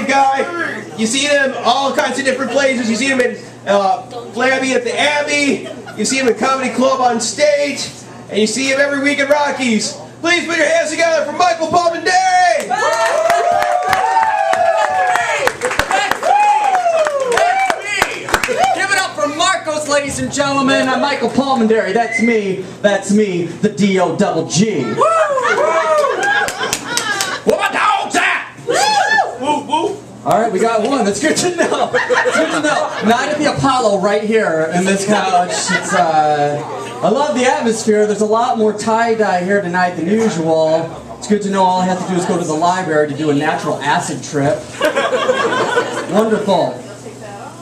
funny guy. You see him all kinds of different places. You see him in Flabby at the Abbey. You see him at Comedy Club on stage. And you see him every week at Rockies. Please put your hands together for Michael Palmenderi! Give it up for Marcos, ladies and gentlemen. I'm Michael Palmenderi. That's me. That's me, the D-O-double-G. What my dog's at? Woo, woo. All right, we got one. That's good to know. That's good to know. Not at the Apollo, right here in this couch. It's, I love the atmosphere. There's a lot more tie-dye here tonight than usual. It's good to know all I have to do is go to the library to do a natural acid trip. Wonderful.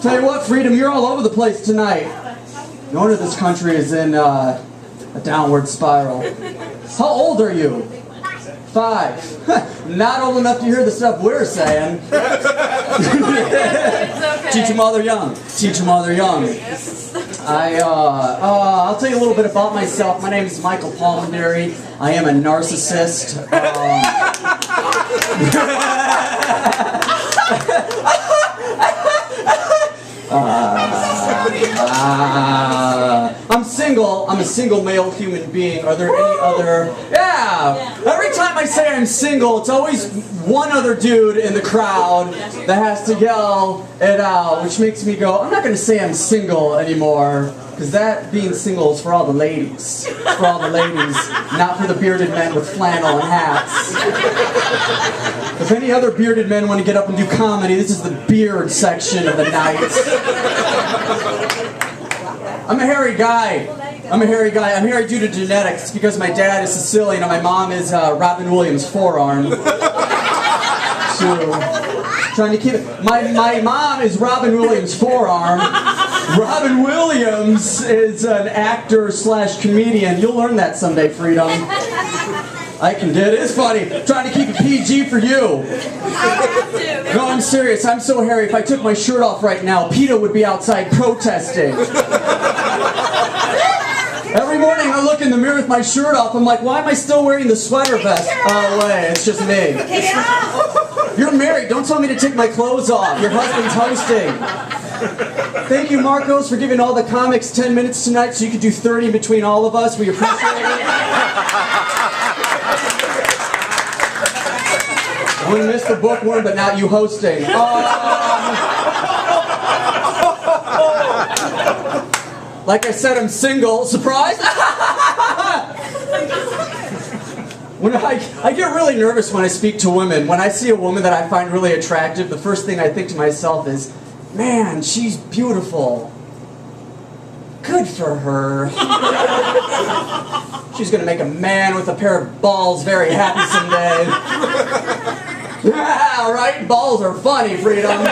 Tell you what, Freedom, you're all over the place tonight. No wonder this country is in a downward spiral. How old are you? 5. Not old enough to hear the stuff we're saying. Teach them while they're young. Teach them while they're young. I'll tell you a little bit about myself. My name is Michael Palmenderi. I am a narcissist. I'm single. I'm a single male human being. Are there any other? Yeah. Every time I say I'm single, it's always one other dude in the crowd that has to yell it out, which makes me go, I'm not going to say I'm single anymore, because that being single is for all the ladies. It's for all the ladies, not for the bearded men with flannel and hats. If any other bearded men want to get up and do comedy, this is the beard section of the night. I'm a hairy guy. I'm a hairy guy. I'm hairy due to genetics because my dad is Sicilian and my mom is Robin Williams' forearm. So, trying to keep it. My mom is Robin Williams' forearm. Robin Williams is an actor / comedian. You'll learn that someday, Freedom. I can do it. It's funny. Trying to keep it PG for you. No, I'm serious. I'm so hairy. If I took my shirt off right now, PETA would be outside protesting. Every morning I look in the mirror with my shirt off. I'm like, why am I still wearing the sweater vest? Oh, wait, it's just me. You're married. Don't tell me to take my clothes off. Your husband's hosting. Thank you, Marcos, for giving all the comics 10 minutes tonight so you could do 30 between all of us. We appreciate it. I'm going to miss the Bookworm, but not you hosting. Like I said, I'm single. Surprise! When I get really nervous when I speak to women. When I see a woman that I find really attractive, the first thing I think to myself is, man, she's beautiful. Good for her. She's going to make a man with a pair of balls very happy someday. Yeah, right? Balls are funny, Freedom.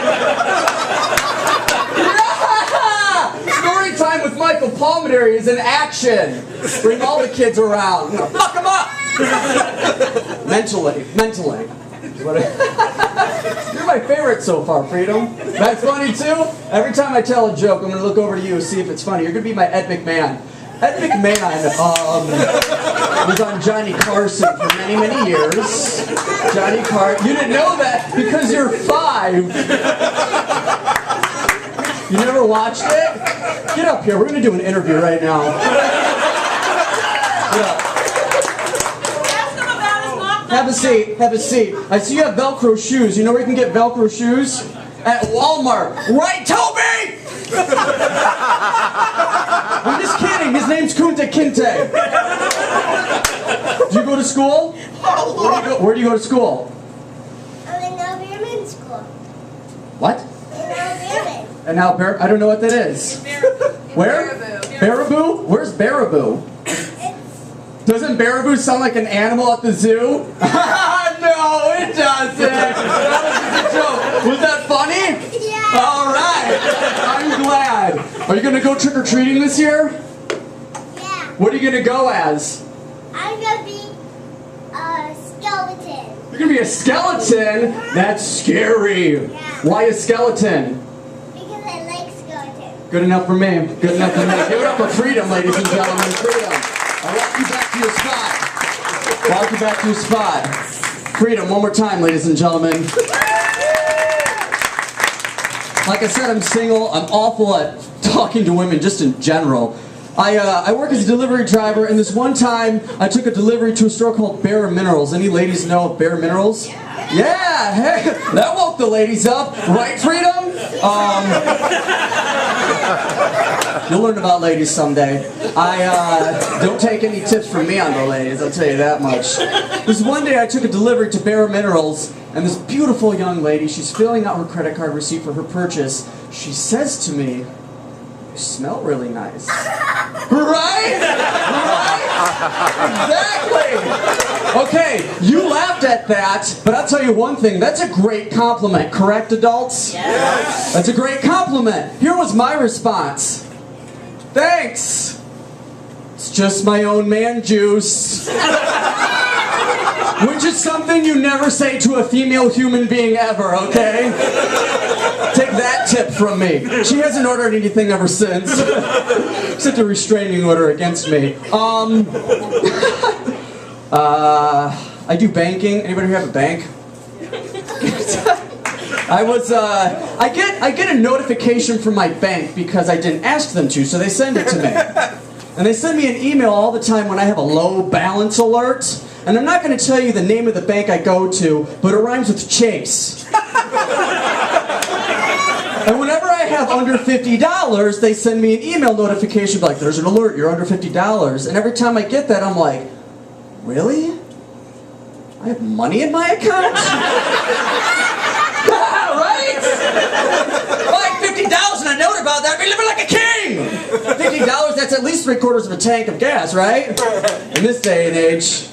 Story time with Michael Palmenderi is in action. Bring all the kids around. Fuck them up. Mentally. You're my favorite so far, Freedom. That's funny too. Every time I tell a joke, I'm going to look over to you and see if it's funny. You're going to be my Ed McMahon. Ed McMahon was on Johnny Carson for many, many years. Johnny Carson. You didn't know that because you're 5. You never watched it? Get up here. We're going to do an interview right now. Yeah. Have a seat. Have a seat. I see you have Velcro shoes. You know where you can get Velcro shoes? At Walmart. Right, Toby? I'm just kidding. His name's Kunta Kinte. Do you go to school? Where do you go to school? I'm in Alberman school. What? In Alberman. And now I don't know what that is. Where? Baraboo? Where's Baraboo? Doesn't Baraboo sound like an animal at the zoo? No, it doesn't. That was just a joke. Was that funny? Yeah. All right. I'm glad. Are you going to go trick-or-treating this year? Yeah. What are you going to go as? I'm going to be a skeleton. You're going to be a skeleton? That's scary. Yeah. Why a skeleton? Because I like skeletons. Good enough for me. Good enough for me. Give it up for Freedom, ladies and gentlemen. Freedom. I'll walk you back to your spot. Walk you back to your spot. Freedom, one more time, ladies and gentlemen. Like I said, I'm single. I'm awful at talking to women just in general. I work as a delivery driver, and this one time I took a delivery to a store called Bare Minerals. Any ladies know of Bare Minerals? Yeah, hey, that woke the ladies up. Right, Freedom? You'll learn about ladies someday. Don't take any tips from me on the ladies, I'll tell you that much. This one day I took a delivery to Bare Minerals, and this beautiful young lady, she's filling out her credit card receipt for her purchase. She says to me, "You smell really nice." Right? Exactly! Okay, you laughed at that, but I'll tell you one thing, that's a great compliment, correct, adults? Yes. That's a great compliment. Here was my response. Thanks. It's just my own man juice. Which is something you never say to a female human being ever, okay? Take that tip from me. She hasn't ordered anything ever since. Except a restraining order against me. I do banking. Anybody here have a bank? I get a notification from my bank because I didn't ask them to, so they send it to me. And they send me an email all the time when I have a low balance alert. And I'm not going to tell you the name of the bank I go to, but it rhymes with Chase. And whenever I have under $50, they send me an email notification like, "There's an alert, you're under $50. And every time I get that, I'm like, really? I have money in my account? Right? Like $50 and a note about that, I'd be living like a king! $50, that's at least 3/4 of a tank of gas, right? In this day and age.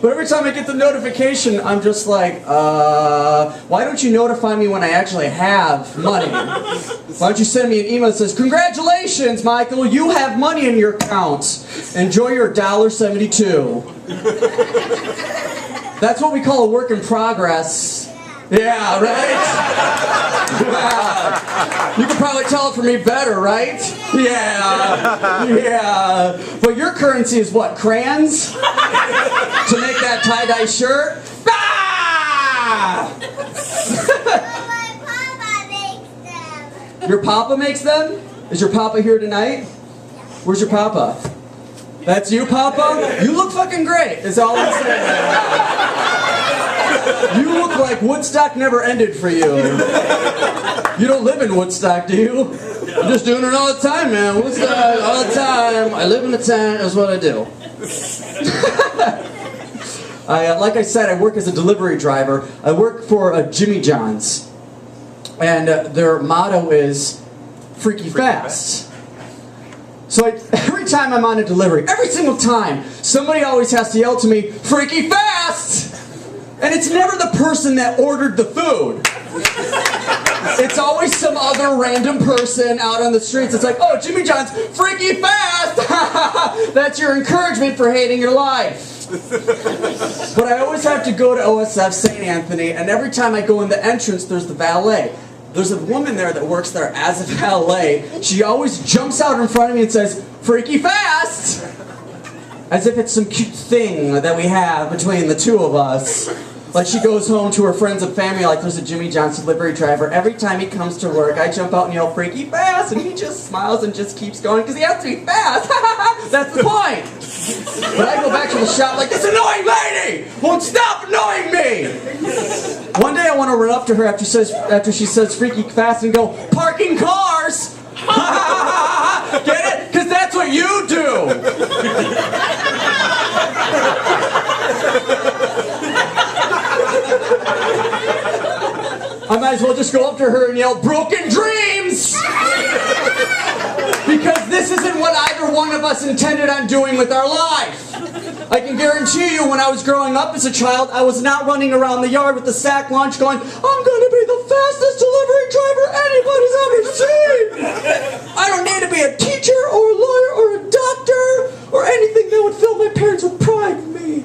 But every time I get the notification, I'm just like, why don't you notify me when I actually have money? Why don't you send me an email that says, "Congratulations, Michael, you have money in your account. Enjoy your $1.72. That's what we call a work in progress. Yeah, right? Yeah. You can probably tell it from me better, right? Yeah. Yeah. But your currency is what, crayons? To make that tie-dye shirt? Ah! My papa makes them. Your papa makes them? Is your papa here tonight? Where's your papa? That's you, Papa? You look fucking great, is all I'm saying. You look like Woodstock never ended for you. You don't live in Woodstock, do you? I'm just doing it all the time, man. Woodstock, all the time. I live in a tent, that's what I do. Like I said, I work as a delivery driver. I work for Jimmy John's. And their motto is, "Freaky fast." So every time I'm on a delivery, every single time, somebody always has to yell to me, "Freaky fast!" And it's never the person that ordered the food. It's always some other random person out on the streets. It's like, "Oh, Jimmy John's, freaky fast!" That's your encouragement for hating your life. But I always have to go to OSF St. Anthony, and every time I go in the entrance, there's the valet. There's a woman there that works there as a valet. She always jumps out in front of me and says, "Freaky fast!" As if it's some cute thing that we have between the two of us. Like she goes home to her friends and family like there's a Jimmy John's delivery driver. Every time he comes to work, I jump out and yell, "Freaky fast!" And he just smiles and just keeps going because he has to be fast. That's the point. But I go back to the shop like, "This annoying lady won't stop annoying me!" One day I want to run up to her after she says "freaky fast" and go, "Parking cars!" Get it? Because that's what you do! I might as well just go up to her and yell, "Broken dreams!" Because this isn't what either one of us intended on doing with our life. I can guarantee you when I was growing up as a child, I was not running around the yard with the sack lunch going, "I'm going to be the fastest delivery driver anybody's ever seen." I don't need to be a teacher or a lawyer or a doctor or anything that would fill my parents with pride in me.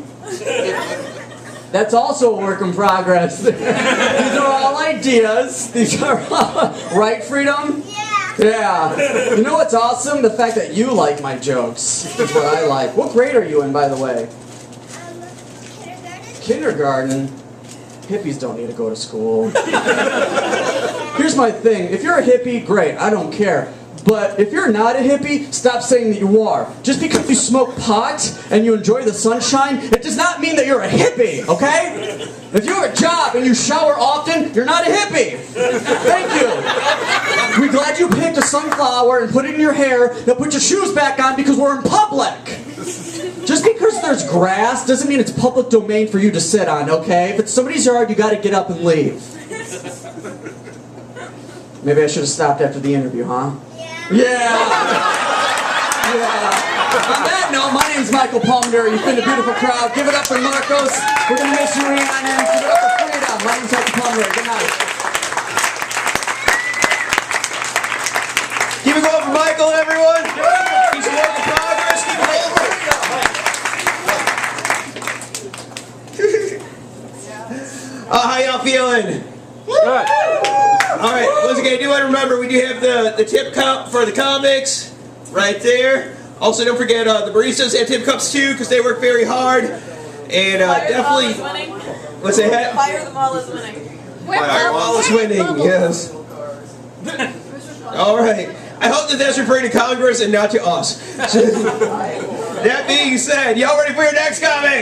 That's also a work in progress. These are all ideas. These are all, right, Freedom? Yeah. You know what's awesome? The fact that you like my jokes. That's what I like. What grade are you in, by the way? Kindergarten. Kindergarten? Hippies don't need to go to school. Here's my thing. If you're a hippie, great. I don't care. But if you're not a hippie, stop saying that you are. Just because you smoke pot and you enjoy the sunshine, it does not mean that you're a hippie, okay? If you have a job and you shower often, you're not a hippie. Thank you. We're glad you picked a sunflower and put it in your hair. Now put your shoes back on because we're in public. Just because there's grass doesn't mean it's public domain for you to sit on, okay? If it's somebody's yard, you gotta get up and leave. Maybe I should have stopped after the interview, huh? Yeah. On that note, my name's Michael Palmenderi. You've been a beautiful crowd. Give it up for Marcos. We're going to miss you, Rhiannon. Give it up for Freedom. My name's Michael Palmenderi. Good night. Keep it going for Michael, everyone. Keep some work in progress. Keep it going. How y'all feeling? Good. All right, once again, I do want to remember we do have the tip cup for the comics right there. Also, don't forget the baristas have tip cups too because they work very hard. And definitely, what's that? Fire them all is winning. Fire all is winning, yes. All right. I hope that that's referring to Congress and not to us. That being said, y'all ready for your next comic?